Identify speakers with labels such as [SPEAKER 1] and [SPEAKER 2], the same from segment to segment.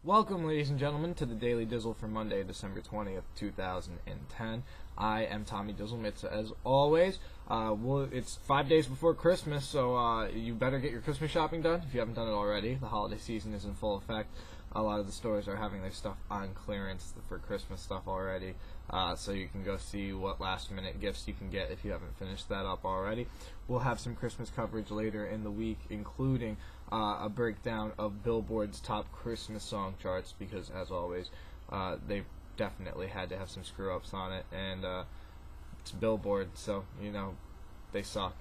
[SPEAKER 1] Welcome, ladies and gentlemen, to the Daily Dizzle for Monday, December 20th, 2010. I am Tommy Dizzlemits, as always. It's 5 days before Christmas, so you better get your Christmas shopping done if you haven't done it already. The holiday season is in full effect. A lot of the stores are having their stuff on clearance for Christmas stuff already, so you can go see what last-minute gifts you can get if you haven't finished that up already. We'll have some Christmas coverage later in the week, including a breakdown of Billboard's top Christmas song charts, because, as always, they've definitely had to have some screw-ups on it, and it's Billboard, so, you know, they suck.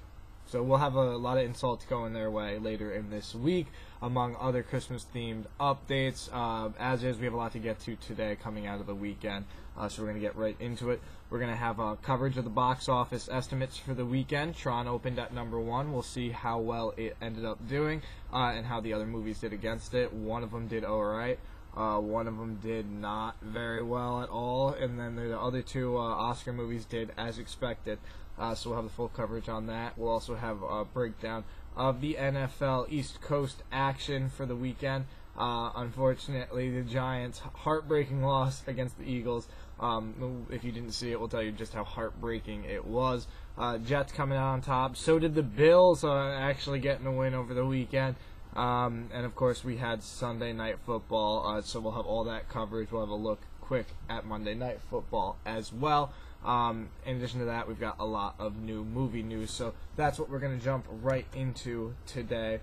[SPEAKER 1] So we'll have a lot of insults going their way later in this week, among other Christmas-themed updates. As is, we have a lot to get to today coming out of the weekend, so we're going to get right into it. We're going to have coverage of the box office estimates for the weekend. Tron opened at number 1. We'll see how well it ended up doing and how the other movies did against it. One of them did alright. One of them did not very well at all, and then the other two Oscar movies did as expected. So we'll have the full coverage on that. We'll also have a breakdown of the NFL East Coast action for the weekend. Unfortunately, the Giants' heartbreaking loss against the Eagles. If you didn't see it, we'll tell you just how heartbreaking it was. Jets coming out on top. So did the Bills actually getting a win over the weekend. And, of course, we had Sunday Night Football, so we'll have all that coverage. We'll have a look quick at Monday Night Football as well. In addition to that, we've got a lot of new movie news, so that's what we're going to jump right into today.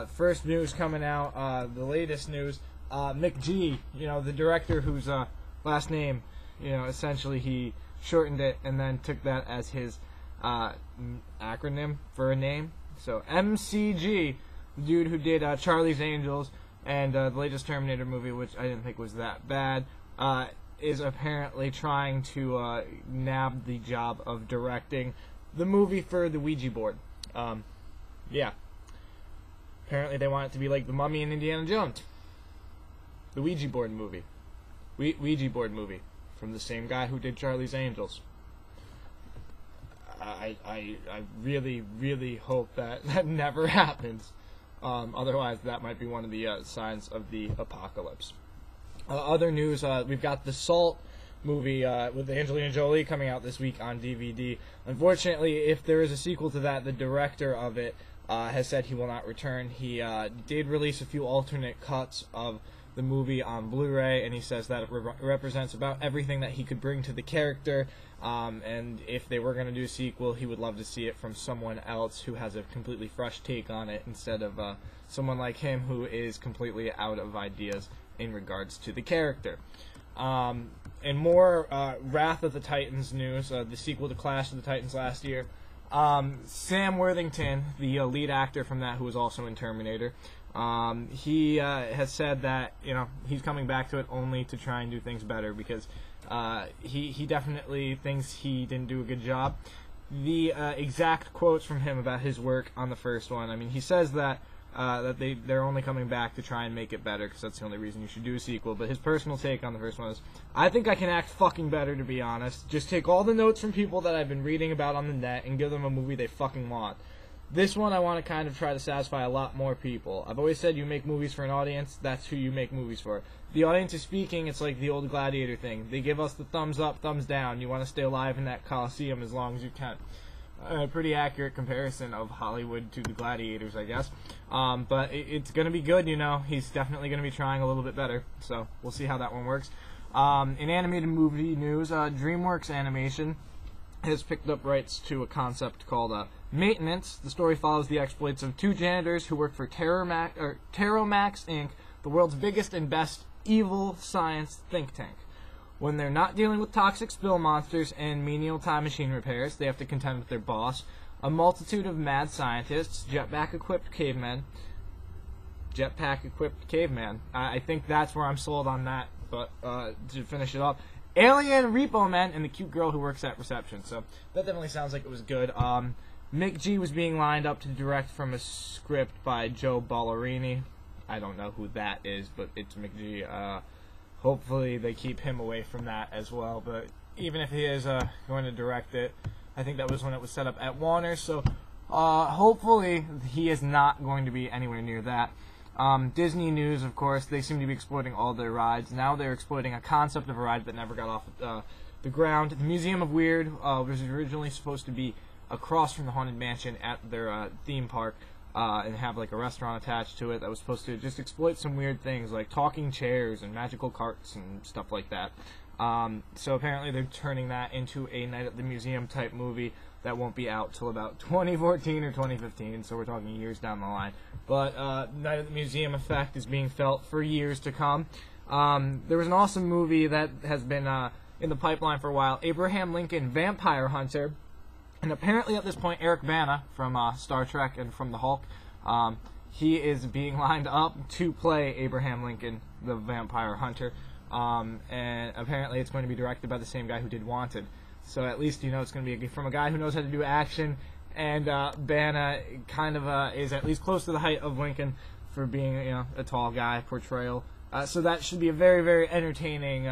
[SPEAKER 1] First news coming out, the latest news, McG, the director whose last name, essentially he shortened it and then took that as his acronym for a name. So MCG, the dude who did Charlie's Angels and the latest Terminator movie, which I didn't think was that bad, is apparently trying to nab the job of directing the movie for the Ouija board. Yeah. Apparently they want it to be like The Mummy and Indiana Jones. The Ouija board movie. Ouija board movie. From the same guy who did Charlie's Angels. I really, really hope that never happens. Otherwise, that might be one of the signs of the apocalypse. Other news, we've got the Salt movie with Angelina Jolie coming out this week on DVD. Unfortunately, if there is a sequel to that, the director of it has said he will not return. He did release a few alternate cuts of the movie on Blu-ray, and he says that it represents about everything that he could bring to the character, and if they were going to do a sequel, he would love to see it from someone else who has a completely fresh take on it, instead of someone like him who is completely out of ideas in regards to the character. And more Wrath of the Titans news, the sequel to Clash of the Titans last year. Sam Worthington, the lead actor from that, who was also in Terminator, he has said that he's coming back to it only to try and do things better, because he definitely thinks he didn't do a good job. The exact quotes from him about his work on the first one, he says that they're only coming back to try and make it better, because that's the only reason you should do a sequel. But his personal take on the first one is, I think I can act fucking better, to be honest. Just take all the notes from people that I've been reading about on the net and give them a movie they fucking want. This one I want to kind of try to satisfy a lot more people. I've always said you make movies for an audience, that's who you make movies for. The audience is speaking, it's like the old Gladiator thing. They give us the thumbs up, thumbs down. You want to stay alive in that Coliseum as long as you can. A pretty accurate comparison of Hollywood to the Gladiators, I guess. But it's going to be good, He's definitely going to be trying a little bit better. So we'll see how that one works. In animated movie news, DreamWorks Animation has picked up rights to a concept called Maintenance. The story follows the exploits of two janitors who work for Terromax Inc., the world's biggest and best evil science think tank. When they're not dealing with toxic spill monsters and menial time machine repairs, they have to contend with their boss, a multitude of mad scientists, jetpack-equipped cavemen. I think that's where I'm sold on that, but to finish it off, alien repo men and the cute girl who works at reception. So that definitely sounds like it was good. Mick G was being lined up to direct from a script by Joe Ballerini. I don't know who that is, but it's Mick G. Hopefully they keep him away from that as well. But even if he is going to direct it, I think that was when it was set up at Warner. So hopefully he is not going to be anywhere near that. Disney news, of course, they seem to be exploiting all their rides. Now they're exploiting a concept of a ride that never got off the ground. The Museum of Weird was originally supposed to be across from the Haunted Mansion at their theme park, and have like a restaurant attached to it that was supposed to just exploit some weird things like talking chairs and magical carts and stuff like that. So apparently they're turning that into a Night at the Museum type movie that won't be out till about 2014 or 2015, so we're talking years down the line. But Night at the Museum effect is being felt for years to come. There was an awesome movie that has been in the pipeline for a while, Abraham Lincoln Vampire Hunter. And apparently at this point, Eric Bana from Star Trek and from the Hulk, he is being lined up to play Abraham Lincoln, the Vampire Hunter. And apparently it's going to be directed by the same guy who did Wanted. So at least you know it's going to be from a guy who knows how to do action. And Bana kind of is at least close to the height of Lincoln for being a tall guy portrayal. So that should be a very, very entertaining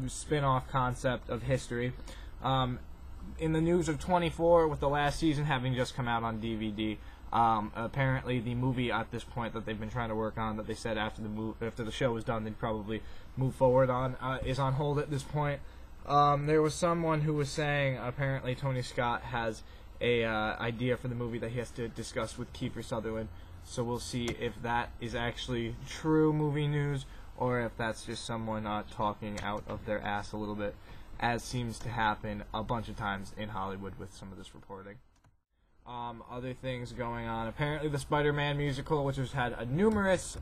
[SPEAKER 1] spin-off concept of history. In the news of 24, with the last season having just come out on DVD, apparently the movie at this point that they've been trying to work on, that they said after the show was done they'd probably move forward on, is on hold at this point. There was someone who was saying apparently Tony Scott has a idea for the movie that he has to discuss with Kiefer Sutherland. So we'll see if that is actually true movie news or if that's just someone talking out of their ass a little bit, as seems to happen a bunch of times in Hollywood with some of this reporting. Other things going on. Apparently the Spider-Man musical, which has had numerous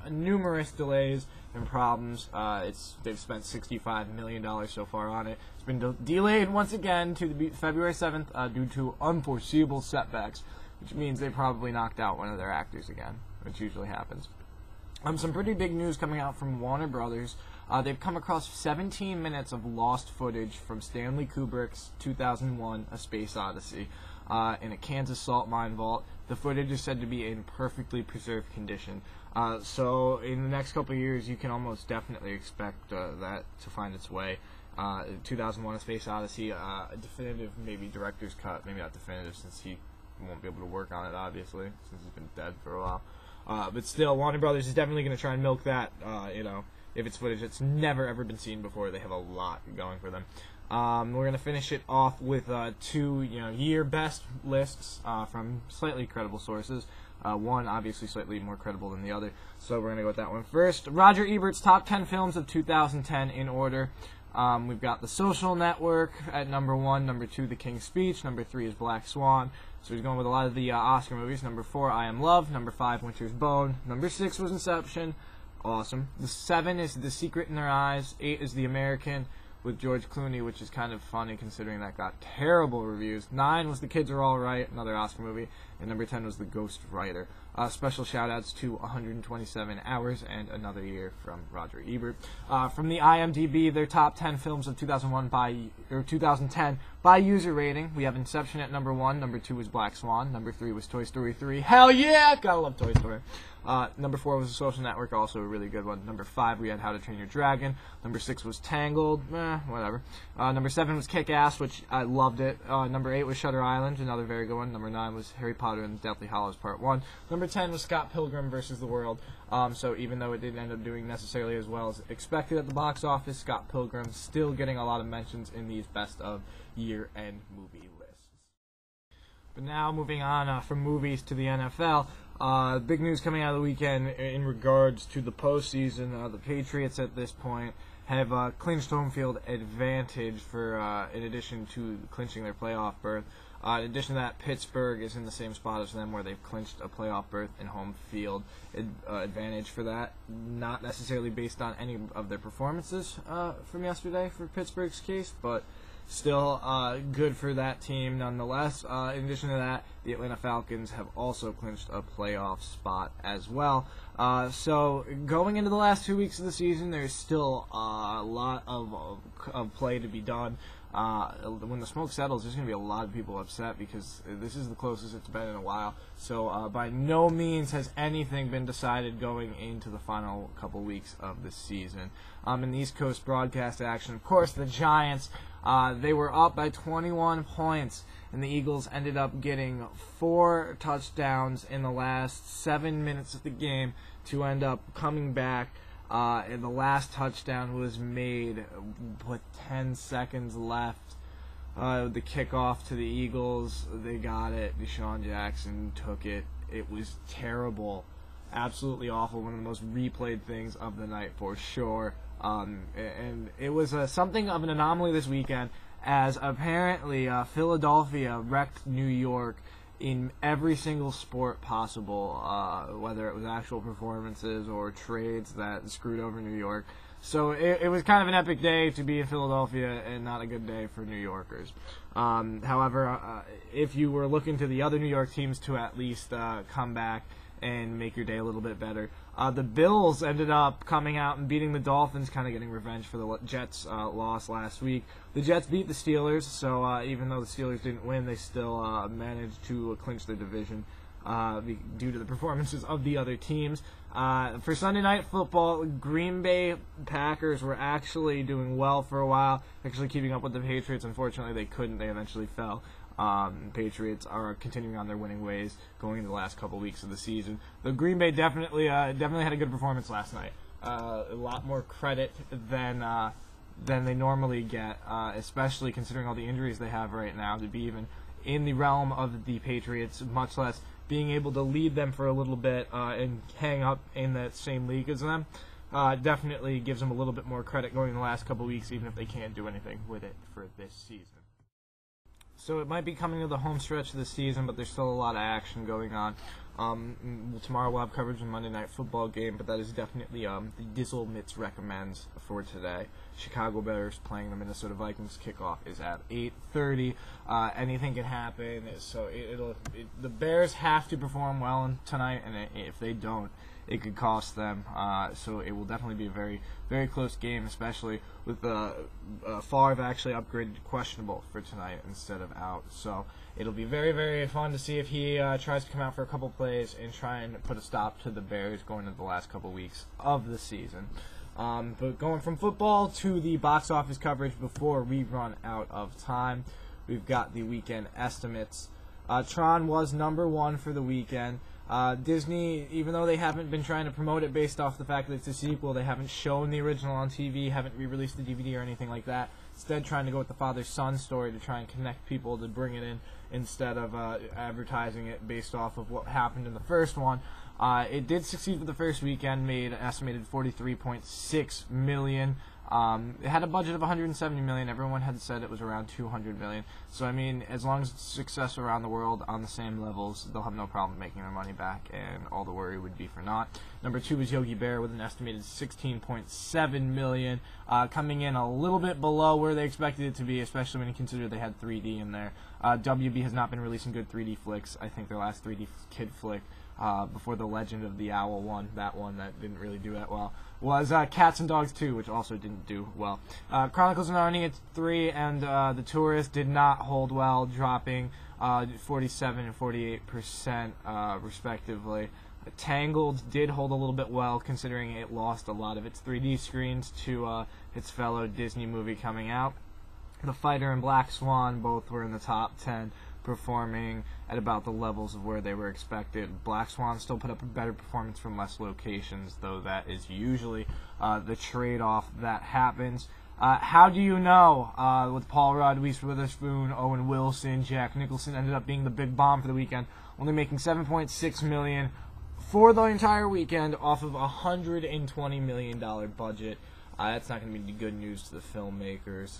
[SPEAKER 1] delays and problems, they've spent $65 million so far on it. It's been delayed once again to February 7th due to unforeseeable setbacks, which means they probably knocked out one of their actors again, which usually happens. Some pretty big news coming out from Warner Brothers. They've come across 17 minutes of lost footage from Stanley Kubrick's 2001 A Space Odyssey in a Kansas salt mine vault. The footage is said to be in perfectly preserved condition. So in the next couple of years, you can almost definitely expect that to find its way. 2001 A Space Odyssey, a definitive maybe director's cut, maybe not definitive since he won't be able to work on it, obviously, since he's been dead for a while. But still, Warner Brothers is definitely going to try and milk that, if it's footage that's never ever been seen before. They have a lot going for them. We're going to finish it off with two year best lists from slightly credible sources. One obviously slightly more credible than the other, so we're going to go with that one first. Roger Ebert's top 10 films of 2010 in order. We've got The Social Network at number 1, number 2, The King's Speech, number 3 is Black Swan. So he's going with a lot of the Oscar movies. Number 4, I Am Love. Number 5, Winter's Bone. Number 6 was Inception. Awesome. The 7 is The Secret in Their Eyes. 8 is The American with George Clooney, which is kind of funny considering that got terrible reviews. 9 was The Kids Are All Right, another Oscar movie. And number 10 was The Ghost Writer. Special shout-outs to 127 Hours and Another Year from Roger Ebert. From the IMDb, their top 10 films of 2010 by user rating. We have Inception at number 1. Number 2 was Black Swan. Number 3 was Toy Story 3. Hell yeah! Gotta love Toy Story. Number 4 was The Social Network, also a really good one. Number 5, we had How to Train Your Dragon. Number 6 was Tangled. Whatever. Number 7 was Kick-Ass, which I loved it. Number 8 was Shutter Island, another very good one. Number 9 was Harry Potter and Deathly Hallows Part 1. Number 10 was Scott Pilgrim vs. the World. So even though it didn't end up doing necessarily as well as expected at the box office, Scott Pilgrim still getting a lot of mentions in these best of year-end movie lists. But now moving on from movies to the NFL. Big news coming out of the weekend in regards to the postseason. The Patriots at this point have clinched home field advantage for, in addition to clinching their playoff berth. In addition to that, Pittsburgh is in the same spot as them where they've clinched a playoff berth and home field advantage for that. Not necessarily based on any of their performances from yesterday for Pittsburgh's case, but still good for that team nonetheless. In addition to that, the Atlanta Falcons have also clinched a playoff spot as well. So going into the last 2 weeks of the season, there's still a lot of play to be done. When the smoke settles, there's going to be a lot of people upset because this is the closest it's been in a while. So by no means has anything been decided going into the final couple weeks of the season. In the East Coast broadcast action, of course, the Giants, they were up by 21 points, and the Eagles ended up getting 4 touchdowns in the last 7 minutes of the game to end up coming back. And the last touchdown was made with 10 seconds left. The kickoff to the Eagles, they got it. Deshaun Jackson took it. It was terrible. Absolutely awful. One of the most replayed things of the night for sure. And it was something of an anomaly this weekend, as apparently Philadelphia wrecked New York in every single sport possible, whether it was actual performances or trades that screwed over New York. So it was kind of an epic day to be in Philadelphia and not a good day for New Yorkers. However, if you were looking to the other New York teams to at least come back and make your day a little bit better, the Bills ended up coming out and beating the Dolphins, kind of getting revenge for the Jets' loss last week. The Jets beat the Steelers, so even though the Steelers didn't win, they still managed to clinch their division due to the performances of the other teams. For Sunday Night Football, Green Bay Packers were actually doing well for a while, actually keeping up with the Patriots. Unfortunately, they couldn't. They eventually fell. Patriots are continuing on their winning ways going into the last couple weeks of the season. The Green Bay definitely had a good performance last night. A lot more credit than they normally get, especially considering all the injuries they have right now, to be even in the realm of the Patriots, much less being able to lead them for a little bit and hang up in that same league as them. Definitely gives them a little bit more credit going in the last couple weeks, even if they can't do anything with it for this season. So it might be coming to the home stretch of the season, but there's still a lot of action going on. Tomorrow we'll have coverage of the Monday Night Football game, but that is definitely the Dizzlemits recommends for today. Chicago Bears playing the Minnesota Vikings. Kickoff is at 8:30. Anything can happen, so the Bears have to perform well tonight, and if they don't, it could cost them. So it will definitely be a very, very close game, especially with Favre actually upgraded to questionable for tonight instead of out. So it'll be very, very fun to see if he tries to come out for a couple plays and try and put a stop to the Bears going into the last couple weeks of the season. But going from football to the box office coverage before we run out of time, we've got the weekend estimates. Tron was number one for the weekend. Disney, even though they haven't been trying to promote it based off the fact that it's a sequel, they haven't shown the original on TV, haven't re-released the DVD or anything like that. Instead, trying to go with the father-son story to try and connect people to bring it in instead of advertising it based off of what happened in the first one. It did succeed for the first weekend, made an estimated $43.6 million. It had a budget of $170 million. Everyone had said it was around $200 million. So, I mean, as long as it's success around the world on the same levels, they'll have no problem making their money back, and all the worry would be for naught. Number 2 was Yogi Bear with an estimated $16.7 million, coming in a little bit below where they expected it to be, especially when you consider they had 3D in there. WB has not been releasing good 3D flicks. I think their last 3D kid flick, before the Legend of the Owl one that didn't really do that well, was Cats and Dogs 2, which also didn't do well. Chronicles of Narnia 3 and The Tourist did not hold well, dropping 47 and 48% respectively. Tangled did hold a little bit well, considering it lost a lot of its 3D screens to its fellow Disney movie coming out. The Fighter and Black Swan both were in the top 10, performing at about the levels of where they were expected. Black Swan still put up a better performance from less locations, though that is usually the trade-off that happens. How do you know? With Paul Rudd, Reese Witherspoon, Owen Wilson, Jack Nicholson ended up being the big bomb for the weekend, only making $7.6 million for the entire weekend off of a $120 million budget. That's not going to be good news to the filmmakers.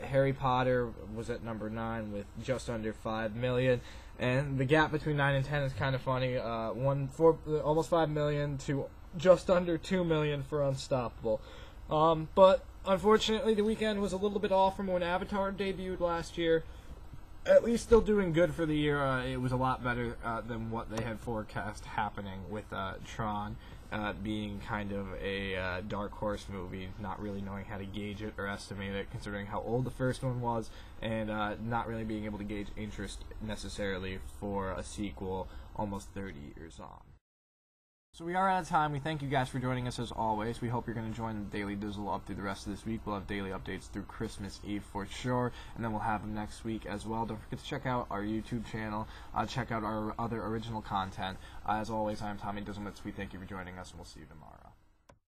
[SPEAKER 1] Harry Potter was at number 9 with just under $5 million, and the gap between 9 and 10 is kind of funny. Almost $5 million to just under $2 million for Unstoppable. But unfortunately, the weekend was a little bit off from when Avatar debuted last year. At least still doing good for the year. It was a lot better than what they had forecast happening with Tron being kind of a dark horse movie, not really knowing how to gauge it or estimate it, considering how old the first one was, and not really being able to gauge interest necessarily for a sequel almost 30 years on. So we are out of time. We thank you guys for joining us as always. We hope you're going to join the Daily Dizzle up through the rest of this week. We'll have daily updates through Christmas Eve for sure, and then we'll have them next week as well. Don't forget to check out our YouTube channel. Check out our other original content. As always, I am Tommy Dizzlemits. We thank you for joining us, and we'll see you tomorrow.